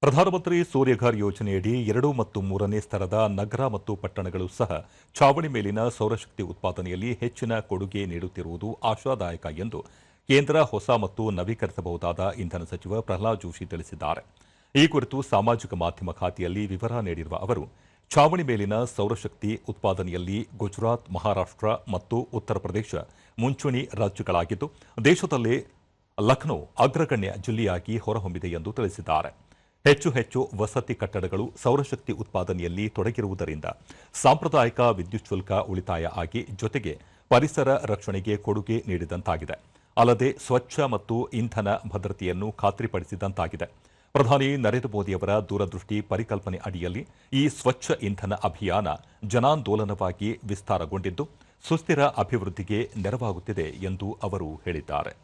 ಪ್ರಧಾನಮಂತ್ರಿ ಸೂರ್ಯಘರ್ ಯೋಜನೆಯಡಿ 2 ಮತ್ತು 3ನೇ ಸ್ತರದ ನಗರ ಮತ್ತು ಪಟ್ಟಣಗಳು ಸಹ ಛಾವಣಿ ಮೇಲಿನ ಸೌರಶಕ್ತಿ ಉತ್ಪಾದನೆಯಲ್ಲಿ ಹೆಚ್ಚಿನ ಕೊಡುಗೆ ನೀಡುತ್ತಿರುವುದು ಆಶಾದಾಯಕ ಎಂದು ಕೇಂದ್ರ ಹೊಸ ಮತ್ತು ನವೀಕರಿಸಬಹುದಾದ ಇಂಧನ ಸಚಿವ ಪ್ರಹ್ಲಾದ್ ಜೋಶಿ ತಿಳಿಸಿದ್ದಾರೆ. ಈ ಕುರಿತು ಸಾಮಾಜಿಕ ಮಾಧ್ಯಮ ಖಾತೆಯಲ್ಲಿ ವಿವರ ನೀಡಿರುವ ಅವರು, ಛಾವಣಿ ಮೇಲಿನ ಸೌರಶಕ್ತಿ ಉತ್ಪಾದನೆಯಲ್ಲಿ ಗುಜರಾತ್, ಮಹಾರಾಷ್ಟ್ರ ಮತ್ತು ಉತ್ತರ ಪ್ರದೇಶ ಮುಂಚೂಣಿ ರಾಜ್ಯಗಳಾಗಿದ್ದು, ದೇಶದಲ್ಲೇ ಲಖನೌ ಅಗ್ರಗಣ್ಯ ಜಿಲ್ಲೆಯಾಗಿ ಹೊರಹೊಮ್ಮಿದೆ ಎಂದು ತಿಳಿಸಿದ್ದಾರೆ. ಹೆಚ್ಚು ವಸತಿ ಕಟ್ಟಡಗಳು ಸೌರಶಕ್ತಿ ಉತ್ಪಾದನೆಯಲ್ಲಿ ತೊಡಗಿರುವುದರಿಂದ ಸಾಂಪ್ರದಾಯಿಕ ವಿದ್ಯುತ್ ಶುಲ್ಕ ಉಳಿತಾಯ ಆಗಿ ಜೊತೆಗೆ ಪರಿಸರ ರಕ್ಷಣೆಗೆ ಕೊಡುಗೆ ನೀಡಿದಂತಾಗಿದೆ. ಅಲ್ಲದೆ ಸ್ವಚ್ಛ ಮತ್ತು ಇಂಧನ ಭದ್ರತೆಯನ್ನು ಖಾತ್ರಿಪಡಿಸಿದಂತಾಗಿದೆ. ಪ್ರಧಾನಿ ನರೇಂದ್ರ ಮೋದಿಯವರ ದೂರದೃಷ್ಟಿ ಪರಿಕಲ್ಪನೆ ಅಡಿಯಲ್ಲಿ ಈ ಸ್ವಚ್ಛ ಇಂಧನ ಅಭಿಯಾನ ಜನಾಂದೋಲನವಾಗಿ ವಿಸ್ತಾರಗೊಂಡಿದ್ದು, ಸುಸ್ಥಿರ ಅಭಿವೃದ್ಧಿಗೆ ನೆರವಾಗುತ್ತಿದೆ ಎಂದು ಅವರು ಹೇಳಿದ್ದಾರೆ.